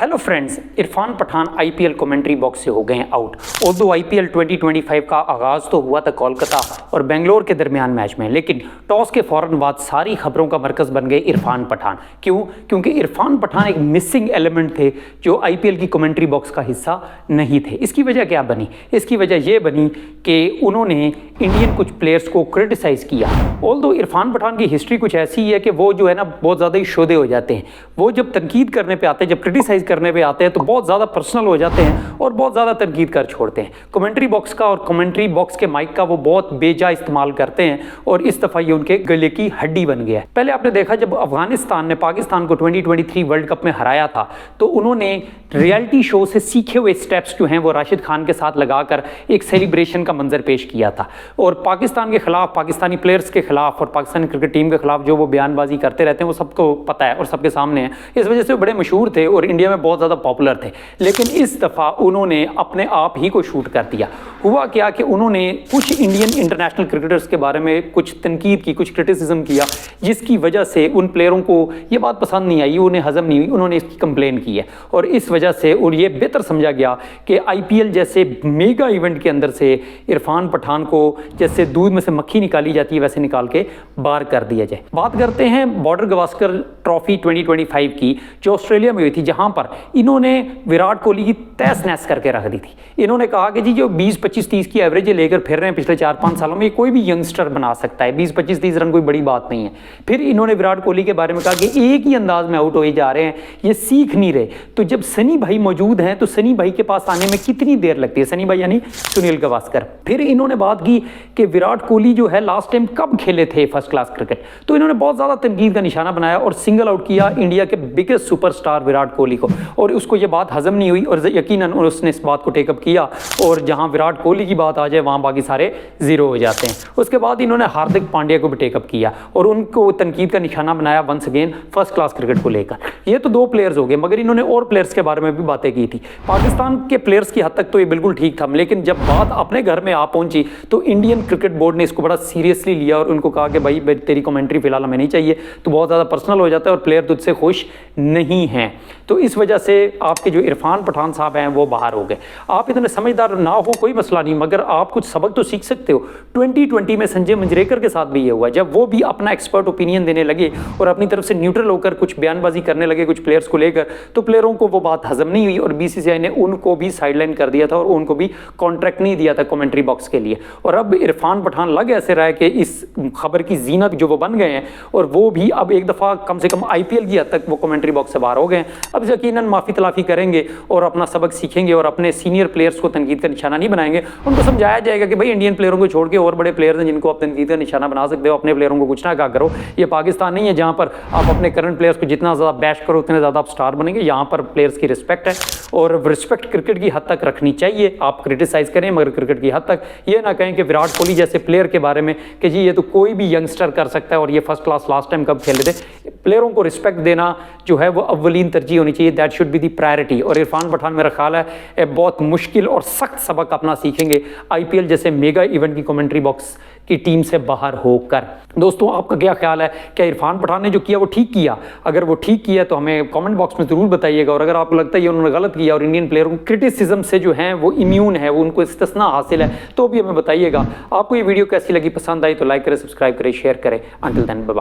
Hello friends, Irfan Pathan IPL commentary box से हो गए हैं आउट। और दो आईपीएल 2025 का आगाज़ तो हुआ था कोलकाता और बेंगलोर के दरमियान मैच में, लेकिन टॉस के फौरन बाद सारी खबरों का मरकज़ बन गए इरफान पठान। क्यों? क्योंकि इरफान पठान एक मिसिंग एलिमेंट थे जो आईपीएल की कमेंट्री बॉक्स का हिस्सा नहीं थे। इसकी वजह क्या बनी? इसकी वजह यह बनी कि उन्होंने इंडियन कुछ प्लेयर्स को क्रिटिसाइज़ किया। ऑल्दो इरफान पठान की हिस्ट्री कुछ ऐसी है कि वो जो है ना बहुत ज़्यादा ही शोधे हो जाते हैं। वो जब तनकीद करने पे आते हैं, जब क्रिटिसाइज करने पे आते हैं तो बहुत ज़्यादा पर्सनल हो जाते हैं और बहुत ज़्यादा तनकीद कर छोड़ते हैं। कमेंट्री बॉक्स का और कमेंट्री बॉक्स के माइक का वो बहुत बेजा इस्तेमाल करते हैं और इस दफ़ा ये उनके गले की हड्डी बन गया है। पहले आपने देखा जब अफगानिस्तान ने पाकिस्तान को 2023 वर्ल्ड कप में हराया था तो उन्होंने रियलिटी शो से सीखे हुए स्टेप्स जो हैं वो राशिद खान के साथ लगाकर एक सेलिब्रेशन का मंजर पेश किया था और पाकिस्तान के खिलाफ, पाकिस्तानी प्लेयर्स के खिलाफ और पाकिस्तानी क्रिकेट टीम के खिलाफ जो वो बयानबाजी करते रहते हैं वो सबको पता है और सबके सामने है। इस वजह से वो बड़े मशहूर थे और इंडिया में बहुत ज़्यादा पॉपुलर थे। लेकिन इस दफ़ा उन्होंने अपने आप ही को शूट कर दिया। हुआ क्या कि उन्होंने कुछ इंडियन इंटरनेशनल क्रिकेटर्स के बारे में कुछ तनकीद की, कुछ क्रिटिसिज्म किया, जिसकी वजह से उन प्लेयरों को ये बात पसंद नहीं आई, उन्हें हजम नहीं हुई, उन्होंने इसकी कंप्लेन की है और इस वजह से और ये बेहतर समझा गया कि आईपीएल जैसे मेगा इवेंट के अंदर से इरफान पठान को जैसे दूध में से मक्खी निकाली जाती है वैसे निकाल के बाहर कर दिया जाए। बात करते हैं बॉर्डर गवास्कर ट्रॉफी 2025 की जो ऑस्ट्रेलिया में हुई थी, जहां पर इन्होंने विराट कोहली की तहस नहस करके रख दी थी। इन्होंने कहा कि जी जो 20-25-30 की एवरेज लेकर फिर रहे हैं पिछले 4-5 सालों में, कोई भी यंगस्टर बना सकता है, 20-25-30 रन कोई बड़ी बात नहीं है। फिर इन्होंने विराट कोहली के बारे में कहा कि एक ही अंदाज में आउट हो जा रहे हैं, ये सीख नहीं रहे। तो जब सनी भाई मौजूद हैं तो सनी भाई के पास आने में कितनी देर लगती है? सनी भाई यानी सुनील गावस्कर। फिर इन्होंने बात की कि विराट कोहली जो है लास्ट टाइम कब खेले थे फर्स्ट क्लास क्रिकेट, तो इन्होंने बहुत ज्यादा तनकीद का निशाना बनाया और सिंगल आउट किया इंडिया के बिगेस्ट सुपरस्टार विराट कोहली को और उसको ये बात हजम नहीं हुई और यकीनन उसने इस बात को टेकअप किया और जहां विराट कोहली की बात आ जाए वहां बाकी सारे जीरो हो जाते हैं। उसके बाद इन्होंने हार्दिक पांड्या को भी टेकअप किया और उनको तनकीद का निशाना बनाया once again first class cricket को लेकर। ये तो दो प्लेयर्स हो गए, मगर इन्होंने और प्लेयर्स के बारे में भी बातें की थी। पाकिस्तान के प्लेयर्स की हद तक तो ये बिल्कुल ठीक था, लेकिन जब बात अपने घर में आ पहुंची तो इंडियन क्रिकेट बोर्ड ने इसको बड़ा सीरियसली लिया और उनको कहा कि भाई तेरी कमेंट्री फिलहाल हमें नहीं चाहिए, तो बहुत ज़्यादा पर्सनल हो जाता है और प्लेयर तुझसे खुश नहीं हैं। तो इस वजह से आपके जो इरफान पठान साहब हैं वो बाहर हो गए। आप इतने समझदार ना हो कोई मसला नहीं, मगर आप कुछ सबक तो सीख सकते हो। 2020 में संजय मंजरेकर के साथ भी ये हुआ, जब वो भी अपना एक्सपर्ट ओपिनियन देने लगे और अपनी तरफ से न्यूट्रल होकर कुछ बयानबाजी करने लगे कुछ प्लेयर्स को लेकर, तो प्लेयरों को वो बात हजम नहीं हुई और बीसीसीआई ने उनको भी साइडलाइन कर दिया था और उनको भी कॉन्ट्रैक्ट नहीं दिया था कमेंट्री बॉक्स के लिए। और अब इरफान पठान लग ऐसे रहा है कि इस खबर की जीनत जो वो बन गए हैं और वो भी अब एक दफ़ा कम से कम आईपीएल की हद तक वो कमेंट्री बॉक्स से बाहर हो गए। अब यकीनन माफ़ी तलाफ़ी करेंगे और अपना सबक सीखेंगे और अपने सीनियर प्लेयर्स को तनकीद का निशाना नहीं बनाएंगे। उनको समझाया जाएगा कि भाई इंडियन प्लेयरों को छोड़ के और बड़े प्लेयर्स हैं जिनको आप तनकीद का निशाना बना सकते हो, अपने प्लेयरों को कुछ ना कहा करो। ये पाकिस्तान नहीं है जहाँ पर आप अपने करंट प्लेयर्स को जितना ज़्यादा बैश करो उतने ज़्यादा आप स्टार बनेंगे। यहाँ पर प्लेयर्स की रिस्पेक्ट है और रिस्पेक्ट क्रिकेट की हद तक रखनी चाहिए। आप क्रिटिसाइज करें मगर क्रिकेट की हद तक। ये ना कहें कि विराट कोहली जैसे प्लेयर के बारे में कि जी ये तो कोई भी यंगस्टर कर सकता है और ये फर्स्ट क्लास लास्ट टाइम कब खेले थे। प्लेयरों को रिस्पेक्ट देना जो है वो अव्वलीन तरजीह होनी चाहिए, that should be the priority. और इरफान पठान मेरा ख्याल है बहुत मुश्किल और सख्त सबक अपना सीखेंगे आईपीएल जैसे मेगा इवेंट की कमेंट्री बॉक्स की टीम से बाहर होकर। दोस्तों आपका क्या ख्याल है? क्या इरफान पठान ने जो किया वो ठीक किया? अगर वो ठीक किया तो हमें कमेंट बॉक्स में ज़रूर बताइएगा और अगर आपको लगता है उन्होंने गलत किया और इंडियन प्लेयरों को क्रिटिसिज्म से जो है वो इम्यून है, वो उनको इस्तिस्ना हासिल है, तो भी हमें बताइएगा। आपको ये वीडियो कैसी लगी, पसंद आई तो लाइक करें, सब्सक्राइब करें, शेयर करें। Until then bye bye.